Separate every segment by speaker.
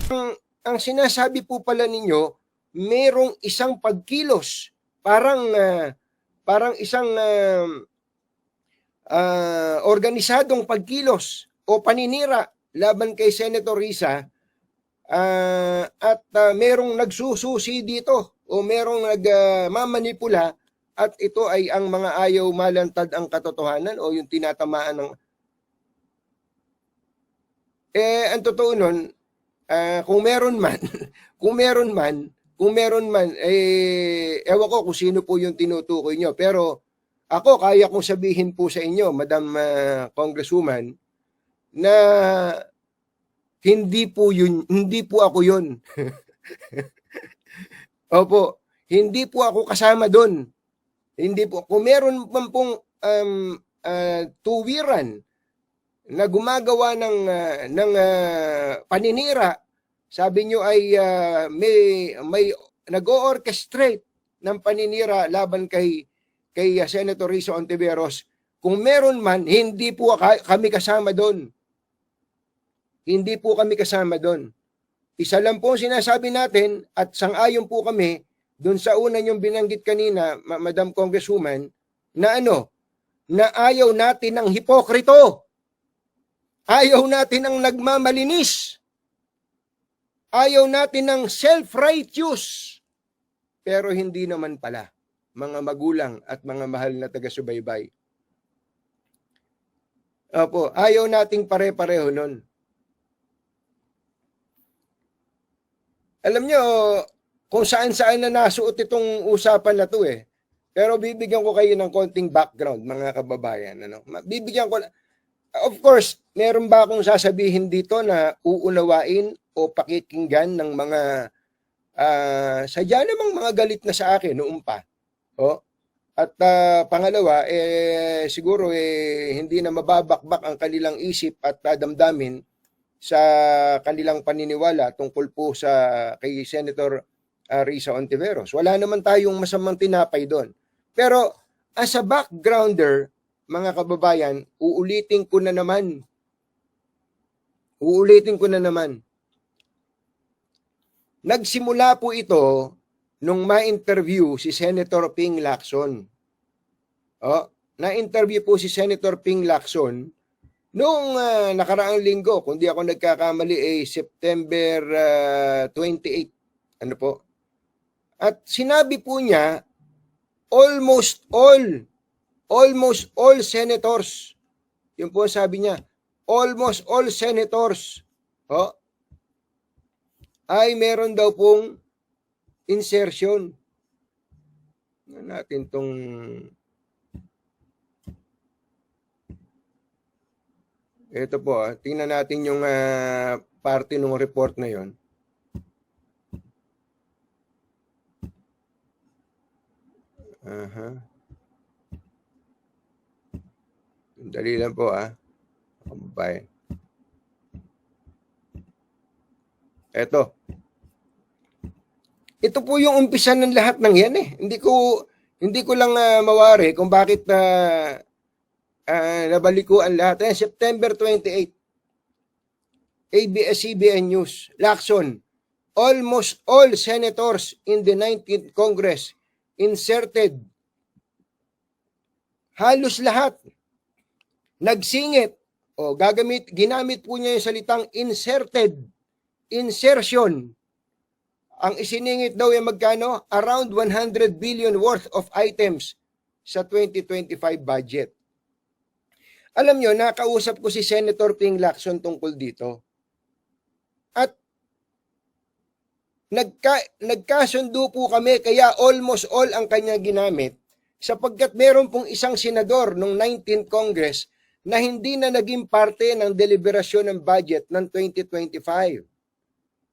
Speaker 1: Ang sinasabi po pala ninyo, merong isang pagkilos, parang isang organisadong pagkilos o paninira laban kay Senator Risa, at merong nagsususi dito o merong nagmamanipula, at ito ay ang mga ayaw malantad ang katotohanan o yung tinatamaan ng... Ang totoo nun, kung meron man, ewan ko kung sino po yung tinutukoy nyo. Pero ako, kaya kong sabihin po sa inyo, Madam Congresswoman, na hindi po ako yun. Opo, hindi po ako kasama doon. Hindi po. Kung meron man pong tuwiran na gumagawa ng paninira, sabi nyo ay may nag-o-orchestrate ng paninira laban kay Senator Risa Hontiveros. Kung meron man, hindi po kami kasama doon. Hindi po kami kasama doon. Isa lang po ang sinasabi natin at sang-ayon po kami doon sa una yung binanggit kanina, Madam Congresswoman, na na ayaw natin ng hipokrito. Ayaw natin ng nagmamalinis. Ayaw natin ng self-righteous. Pero hindi naman pala, mga magulang at mga mahal na taga-subaybay. Opo, ayaw nating pare-pareho nun. Alam nyo, kung saan-saan na nasuot itong usapan na to eh. Pero bibigyan ko kayo ng konting background, mga kababayan. Bibigyan ko, of course, meron ba akong sasabihin dito na uunawain o pakikinggan ng mga sadya namang mga galit na sa akin noong pa. At pangalawa, siguro hindi na mababakbak ang kanilang isip at damdamin sa kanilang paniniwala tungkol po sa kay Senator Risa Hontiveros. Wala naman tayong masamang tinapay doon. Pero as a backgrounder, mga kababayan, uulitin ko na naman. Nagsimula po ito nung ma-interview si Senator Ping Lacson. Na-interview po si Senator Ping Lacson noong nakaraang linggo, kung di ako nagkakamali, September 28. At sinabi po niya, almost all senators. Yun po sabi niya, almost all senators ay meron daw pong insertion. Natin tong ito po, tingnan natin yung parte ng report na yon. Dali lang po kababayan. Ito po yung umpisa ng lahat ng yan eh. Hindi ko lang mawari kung bakit nabalikuan lahat. September 28, ABS-CBN News, Lacson, almost all senators in the 19th Congress inserted. Halos lahat. Nagsingit. Ginamit po niya yung salitang inserted. Insertion. Ang isiningit daw yung magkano? Around 100 billion worth of items sa 2025 budget. Alam nyo, nakausap ko si Senator Ping Lacson tungkol dito. At nagkasundo po kami, kaya almost all ang kanya ginamit, sapagkat meron pong isang senador noong 19th Congress na hindi na naging parte ng deliberasyon ng budget ng 2025.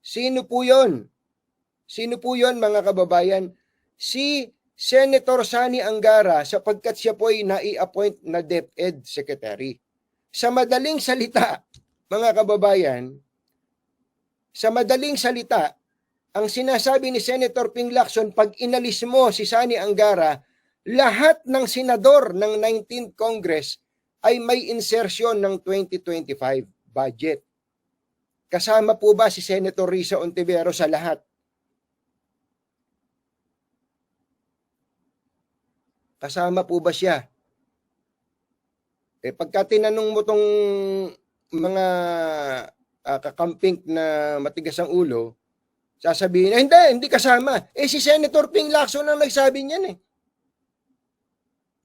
Speaker 1: Sino po yon? Sino po yon, mga kababayan? Si Senator Sani Angara, sapagkat siya po ay nai-appoint na DepEd Secretary. Sa madaling salita, mga kababayan, ang sinasabi ni Senator Ping Lacson, pag inalis mo si Sani Angara, lahat ng senador ng 19th Congress ay may insertion ng 2025 budget. Kasama po ba si Senator Risa Ontiveros sa lahat? Kasama po ba siya? Pagka tinanong mo tong mga kakamping na matigas ang ulo, sasabihin na hindi kasama. Si Senator Ping Lacson ang nagsabi niyan eh.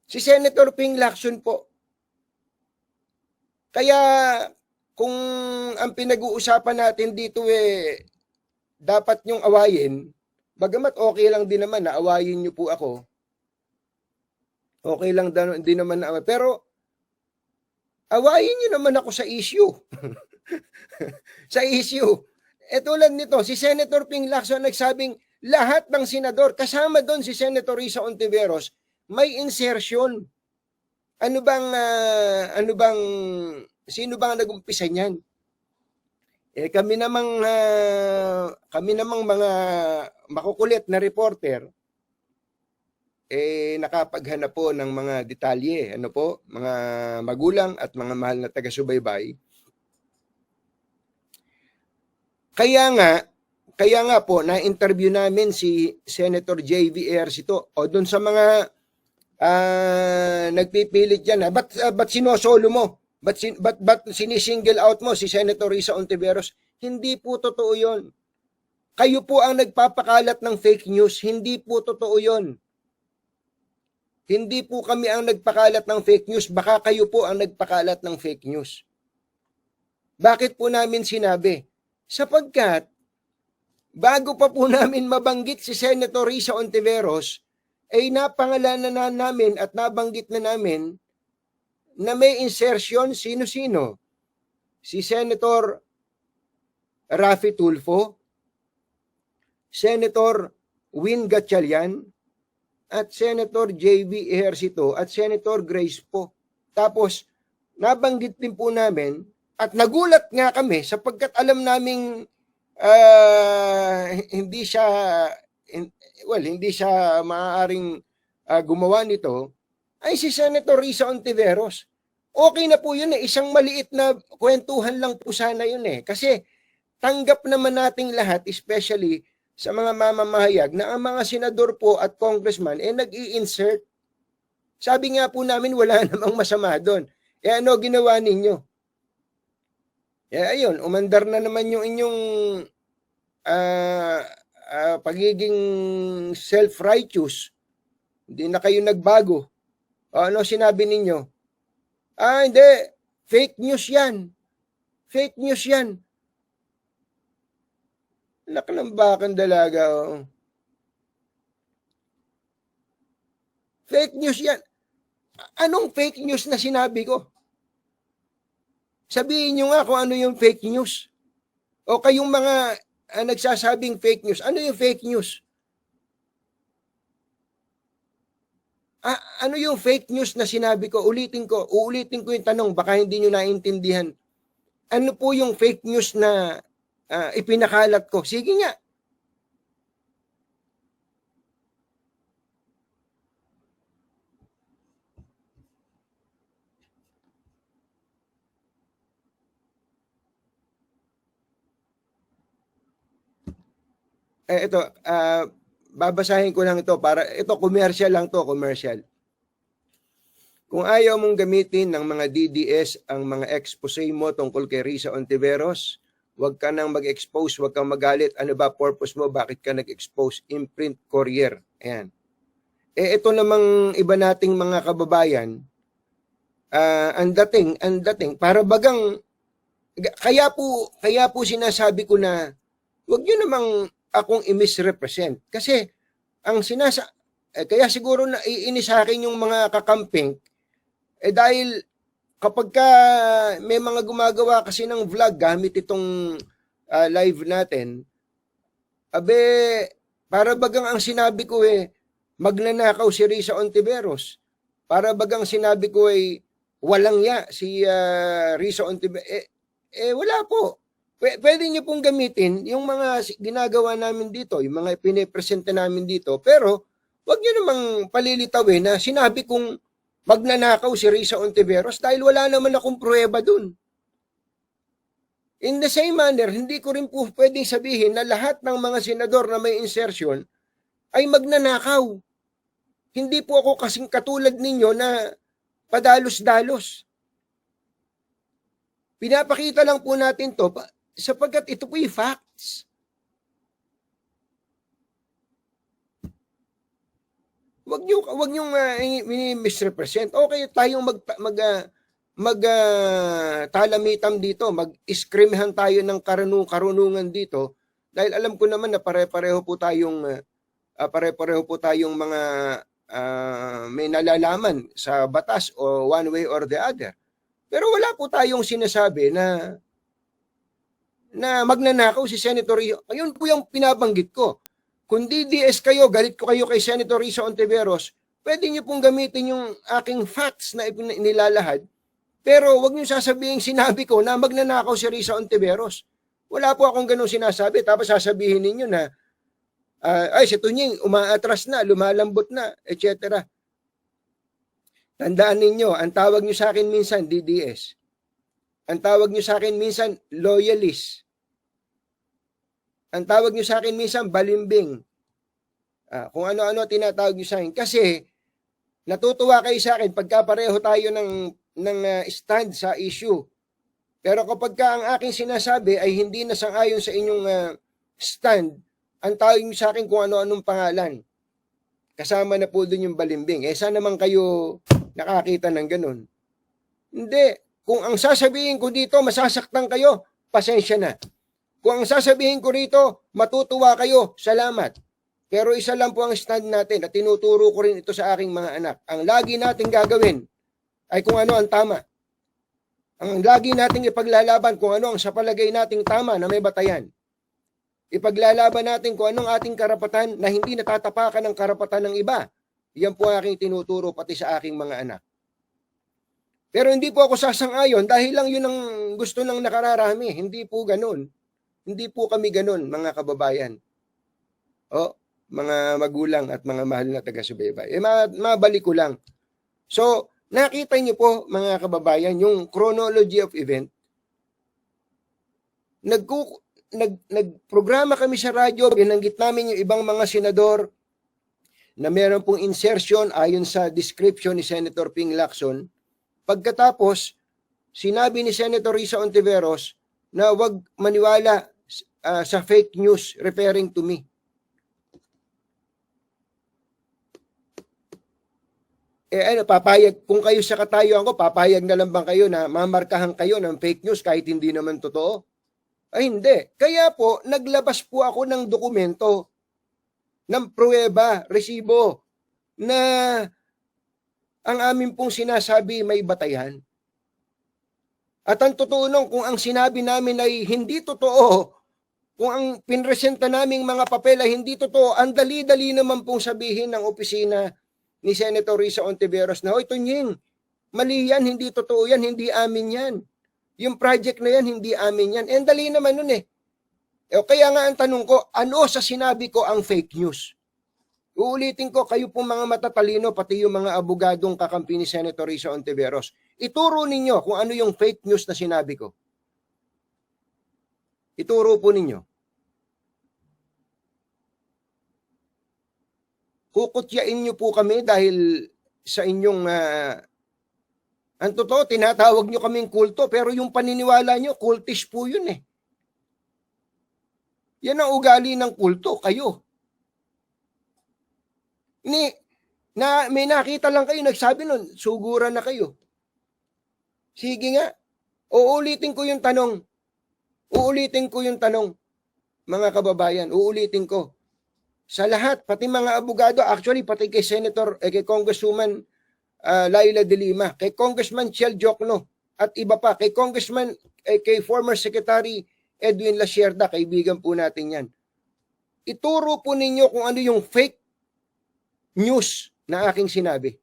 Speaker 1: Si Senator Ping Lacson po. Kaya kung ang pinag-uusapan natin dito dapat nyong awayin, bagamat okay lang din naman na awayin nyo po ako. Okay lang din naman na, pero awayin nyo naman ako sa issue. Sa issue. Tulad nito, si Senator Ping Lacson nagsabing lahat ng senador, kasama doon si Senator Risa Ontiveros, may insertion. Sino bang nag-umpisa niyan? Kami namang mga makukulit na reporter, nakapaghanap po ng mga detalye, mga magulang at mga mahal na taga-subaybay. Kaya nga po, na-interview namin si Senator J.V. Ejercito doon sa mga nagpipilit dyan. Ba't sinosolo mo? Ba't sinisingle out mo si Senator Risa Ontiveros? Hindi po totoo yun. Kayo po ang nagpapakalat ng fake news. Hindi po totoo yun. Hindi po kami ang nagpakalat ng fake news. Baka kayo po ang nagpakalat ng fake news. Bakit po namin sinabi? Sapagkat, bago pa po namin mabanggit si Senator Risa Ontiveros, napangalanan na namin at nabanggit na namin na may insertion sino-sino. Si Senator Raffy Tulfo, Senator Win Gatchalian, at Senator J.V. Ejercito at Senator Grace po. Tapos, nabanggit din po namin at nagulat nga kami sapagkat alam naming hindi siya maaaring gumawa nito, ay si Senator Risa Ontiveros. Okay na po yun isang maliit na kwentuhan lang po sana yun Kasi tanggap naman nating lahat, especially sa mga mamamahayag, na ang mga senador po at congressman nag-i-insert. Sabi nga po namin wala namang masama doon. Ano ginawa ninyo? Ayun, umandar na naman yung inyong pagiging self-righteous. Hindi na kayo nagbago. Ano sinabi ninyo? Hindi. Fake news yan. Fake news yan. Anak ng bakang dalaga. Fake news yan. Anong fake news na sinabi ko? Sabihin nyo nga kung ano yung fake news. O kayong mga nagsasabing fake news. Ano yung fake news? Ano yung fake news na sinabi ko? Uulitin ko yung tanong, baka hindi nyo naintindihan. Ano po yung fake news na ipinakalat ko? Sige nga. Ito, babasahin ko lang ito para ito commercial lang to, commercial. Kung ayaw mong gamitin ng mga DDS ang mga expose mo tungkol kay Risa Ontiveros, huwag ka nang mag-expose, huwag kang magalit. Ano ba purpose mo? Bakit ka nag-expose? Imprint Courier. Ayan. Ito namang iba nating mga kababayan, ang dating para bagang kaya po sinasabi ko na huwag niyo namang akong i-misrepresent kasi ang kaya siguro na iinis sa akin yung mga kakamping dahil kapag may mga gumagawa kasi ng vlog gamit itong live natin, para bagang ang sinabi ko magnanakaw si Risa Ontiveros. Para bagang sinabi ko walang ya si Risa Ontiveros. Wala po. Pwede niyo pong gamitin yung mga ginagawa namin dito, yung mga pinipresenta namin dito, pero wag niyo namang palilitawin na sinabi kong magnanakaw si Risa Ontiveros dahil wala naman akong pruweba dun. In the same manner, hindi ko rin po pwedeng sabihin na lahat ng mga senador na may insertion ay magnanakaw. Hindi po ako kasing katulad ninyo na padalos-dalos. Pinapakita lang po natin to sapagkat ito po yung facts. Wag niyo misrepresent. Okay, tayong talamitam dito, mag-iskrimehan tayo ng karunungan dito dahil alam ko naman na pare-pareho po tayong mga may nalalaman sa batas o one way or the other. Pero wala po tayong sinasabi na magnanakaw si Senator Risa. Ayun po yung pinabanggit ko. Kung DDS kayo, galit ko kayo kay Senator Risa Hontiveros, pwede niyo pong gamitin yung aking facts na inilalahad, pero wag niyo sasabihin sinabi ko na magnanakaw si Risa Hontiveros. Wala po akong ganun sinasabi, tapos sasabihin ninyo na ay si Tunying umaatras na, lumalambot na, etc. Tandaan ninyo, ang tawag niyo sa akin minsan DDS. Ang tawag niyo sa akin minsan loyalist. Ang tawag niyo sa akin minsan balimbing. Kung ano-ano tinatawag niyo sa akin. Kasi natutuwa kayo sa akin pagka pareho tayo ng stand sa issue. Pero kapag ang aking sinasabi ay hindi na sang-ayon sa inyong stand, ang tawag niyo sa akin kung ano-anong pangalan. Kasama na po doon yung balimbing. Saan naman kayo nakakita ng ganun? Hindi. Kung ang sasabihin ko dito, masasaktan kayo, pasensya na. Kung ang sasabihin ko rito, matutuwa kayo, salamat. Pero isa lang po ang stand natin at tinuturo ko rin ito sa aking mga anak. Ang lagi nating gagawin ay kung ano ang tama. Ang lagi nating ipaglalaban kung ano ang sa palagay nating tama na may batayan. Ipaglalaban natin kung anong ating karapatan na hindi natatapakan ng karapatan ng iba. Yan po ang aking tinuturo pati sa aking mga anak. Pero hindi po ako sasang-ayon dahil lang yun ang gusto ng nakararami. Hindi po ganun. Hindi po kami ganun, mga kababayan. Mga magulang at mga mahal na taga-subaybay. Mabalik ko lang. So, nakita niyo po, mga kababayan, yung chronology of event. Nagprograma kami sa radyo, binanggit namin yung ibang mga senador na meron pong insertion ayon sa description ni Senator Ping Lacson. Pagkatapos, sinabi ni Senator Risa Hontiveros na wag maniwala sa fake news referring to me. Papayag, kung kayo sa katayuan ko, papayag na lang bang kayo na mamarkahan kayo ng fake news kahit hindi naman totoo? Ay hindi. Kaya po, naglabas po ako ng dokumento, ng pruweba, resibo, na ang amin pong sinasabi may batayan. At ang totoo nung, kung ang sinabi namin ay hindi totoo, kung ang pinresenta naming mga papel ay hindi totoo, ang dali-dali naman pong sabihin ng opisina ni Senator Risa Hontiveros na, "Hoy Tunying, mali yan, hindi totoo yan, hindi amin yan. Yung project na yan, hindi amin yan." Ang dali naman nun eh. Kaya nga ang tanong ko, ano sa sinabi ko ang fake news? Uulitin ko, kayo pong mga matatalino, pati yung mga abogadong kakampi ni Senator Risa Hontiveros, ituro ninyo kung ano yung fake news na sinabi ko. Ituro po ninyo. Kukutyain nyo po kami dahil sa inyong, ang totoo, tinatawag nyo kaming kulto, pero yung paniniwala nyo, cultish po yun eh. Yan ang ugali ng kulto, kayo. May nakita lang kayo, nagsabi nun, suguran na kayo. Sige nga, uulitin ko yung tanong. Mga kababayan, uulitin ko. Sa lahat, pati mga abogado, actually pati kay Senator, kay Congresswoman Laila De Lima, kay Congressman Chel Jokno, at iba pa, kay Congressman, kay former Secretary Edwin Lasierda, kaibigan po natin yan. Ituro po ninyo kung ano yung fake news na aking sinabi.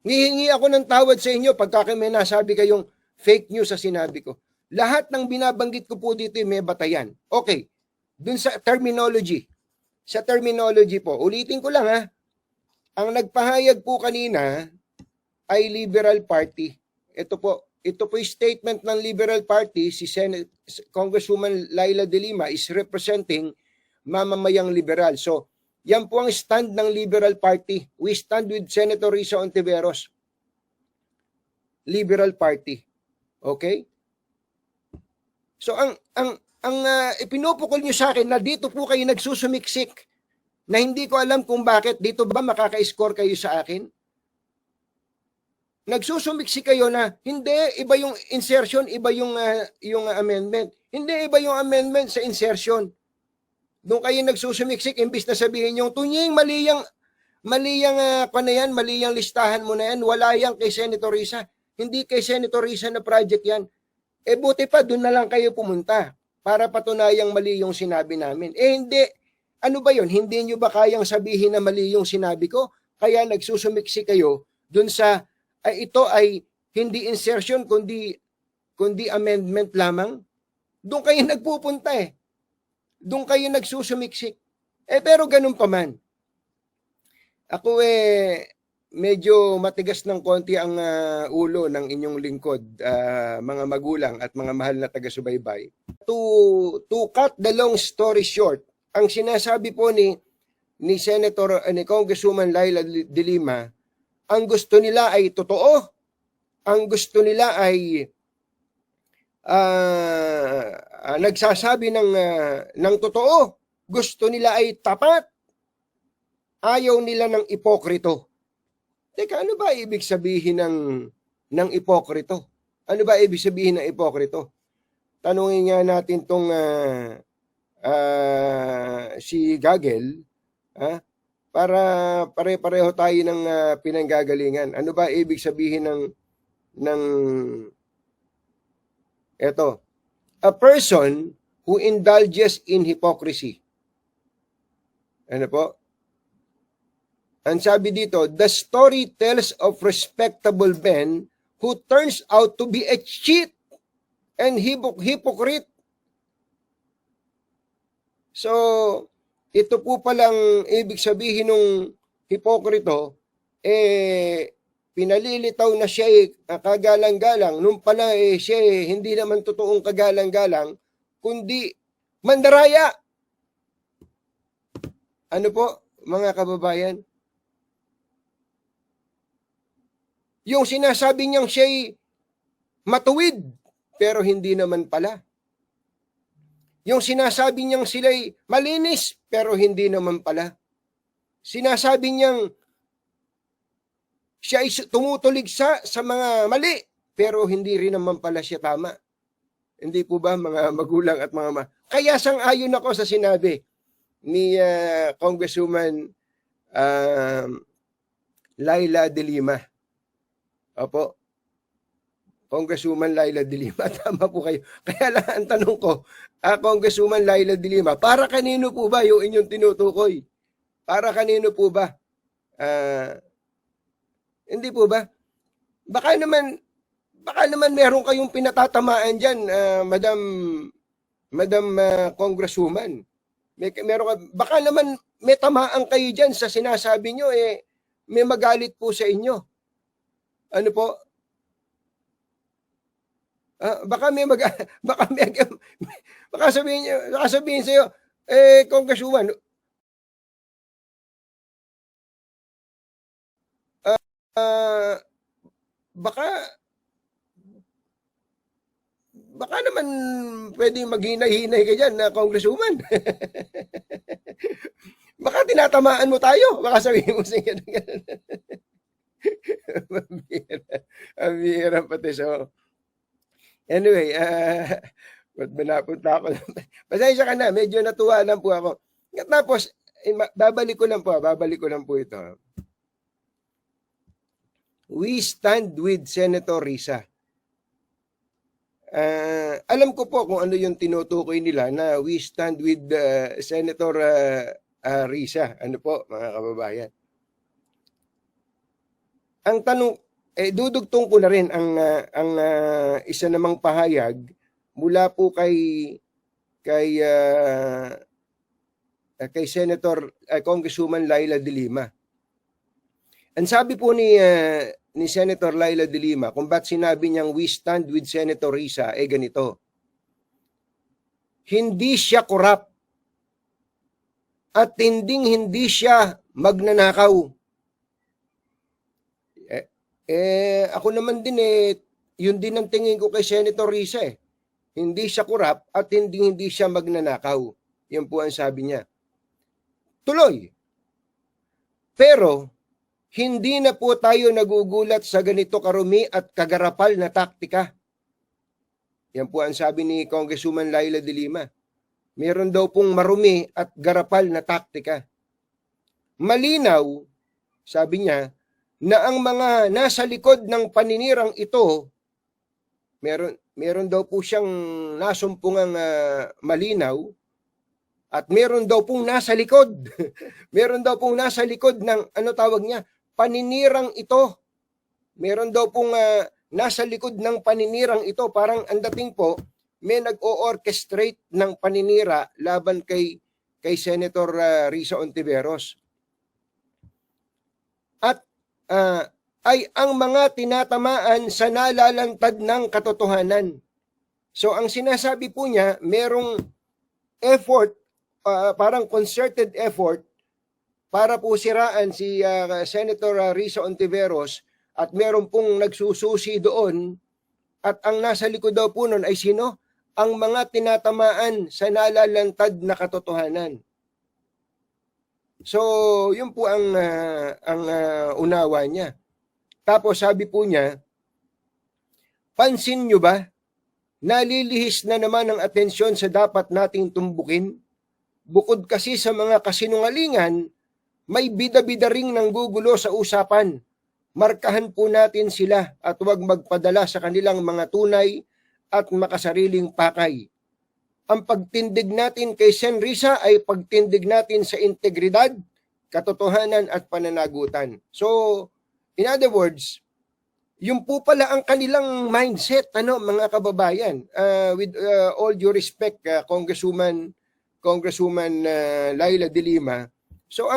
Speaker 1: Hihingi ako ng tawad sa inyo pagka may nasabi kayong fake news sa sinabi ko. Lahat ng binabanggit ko po dito may batayan. Okay, dun sa terminology. Sa terminology po, ulitin ko lang ha. Ang nagpahayag po kanina ay Liberal Party. Ito po yung statement ng Liberal Party. Si Congresswoman Laila De Lima is representing mamamayang liberal. So, yan po ang stand ng Liberal Party. We stand with Senator Risa Ontiveros. Liberal Party. Okay? So, ang ipinupukol nyo sa akin na dito po kayo nagsusumiksik na hindi ko alam kung bakit dito ba makaka-score kayo sa akin. Nagsusumiksi kayo na hindi, iba yung insertion, iba yung amendment. Hindi, iba yung amendment sa insertion. Doon kayo nagsusumiksik, imbis na sabihin yung Tunying, mali yung listahan mo na yan, wala yan kay Senator Risa. Hindi kay Senator Risa na project yan. Buti pa, doon na lang kayo pumunta para patunayang mali yung sinabi namin. Hindi. Ano ba yun? Hindi nyo ba kayang sabihin na mali yung sinabi ko? Kaya nagsusumiksi kayo doon sa ito ay hindi insertion kundi amendment lamang. Doon kayo nagpupunta Doon kayo nagsusumiksik. Pero ganun pa man. Ako medyo matigas ng konti ang ulo ng inyong lingkod, mga magulang at mga mahal na taga-subaybay. To cut the long story short, ang sinasabi po ni Congresswoman Laila De Lima, ang gusto nila ay totoo. Ang gusto nila ay nagsasabi ng totoo. Gusto nila ay tapat. Ayaw nila ng ipokrito. Teka, ano ba ibig sabihin ng ipokrito? Ano ba ibig sabihin ng ipokrito? Tanungin nga natin tong si Gagel, para pare-pareho tayo ng pinanggagalingan. Ano ba ibig sabihin ng eto? A person who indulges in hypocrisy. Ano po? Ang sabi dito, the story tells of respectable men who turns out to be a cheat and hypocrite. So, ito po palang ibig sabihin ng hipokrito, pinalilitaw na siya kagalang-galang. Nung pala siya hindi naman totoong kagalang-galang, kundi mandaraya. Ano po, mga kababayan? Yung sinasabi niyang siya'y matuwid, pero hindi naman pala. Yung sinasabi niyang sila'y malinis, pero hindi naman pala. Sinasabi niyang siya ay tumutuligsa sa mga mali, pero hindi rin naman pala siya tama. Hindi po ba, mga magulang at mga Kaya sang-ayon ako sa sinabi ni Congresswoman Laila De Lima. Opo. Congresswoman Laila De Lima, tama po kayo. Kaya lang ang tanong ko, Congresswoman Laila De Lima, para kanino po ba yung inyong tinutukoy? Para kanino po ba? Hindi po ba? Baka naman meron kayong pinatatamaan dyan, Madam Congresswoman. Baka naman may tamaan kayo dyan sa sinasabi nyo, may magalit po sa inyo. Ano po? Baka sabihin sa iyo, Congresswoman, baka naman pwedeng maghinay-hinay ka dyan na Congresswoman. Baka tinatamaan mo tayo. Baka sabihin mo sa inyo. Mabihira pati. So, anyway, ba't ba napunta ako? Pasensya ka na, medyo natuwa lang po ako. Tapos, babalik ko lang po ito. We stand with Senator Risa. Alam ko po kung ano yung tinutukoy nila na we stand with Senator Risa. Ano po, mga kababayan? Ang tanong, dudugtong ko na rin ang isa namang pahayag mula po kay Senator Congresswoman Laila De Lima. Ang sabi po ni ni Senator Laila de Lima kung ba't sinabi niyang we stand with Senator Risa, ganito. Hindi siya korap at hindi siya magnanakaw. Ako naman din yun din ang tingin ko kay Senator Risa Hindi siya korap at hindi siya magnanakaw. Yan po ang sabi niya. Tuloy. Pero, hindi na po tayo nagugulat sa ganito karumi at kagarapal na taktika. Yan po ang sabi ni Congresswoman Laila de Lima. Meron daw pong marumi at garapal na taktika. Malinaw, sabi niya, na ang mga nasa likod ng paninirang ito, meron daw po siyang nasumpungang malinaw at meron daw pong nasa likod. Meron daw pong nasa likod ng paninirang ito. Meron daw pong nasa likod ng paninirang ito. Parang ang dating po, may nag-o-orchestrate ng paninira laban kay Senator Risa Ontiveros. At ay ang mga tinatamaan sa nalalantad ng katotohanan. So ang sinasabi po niya, merong effort, parang concerted effort para po siraan si Senator Risa Ontiveros at meron pong nagsususi doon at ang nasa likod daw po nun ay sino? Ang mga tinatamaan sa nalalantad na katotohanan. So, yun po ang unawa niya. Tapos sabi po niya, pansin nyo ba, nalilihis na naman ang atensyon sa dapat nating tumbukin? Bukod kasi sa mga kasinungalingan, may bida-bida ring nanggugulo sa usapan. Markahan po natin sila at huwag magpadala sa kanilang mga tunay at makasariling pakay. Ang pagtindig natin kay Sen Risa ay pagtindig natin sa integridad, katotohanan at pananagutan. So, in other words, yung po pala ang kanilang mindset, mga kababayan. With all due respect, Congresswoman Laila de Lima. So,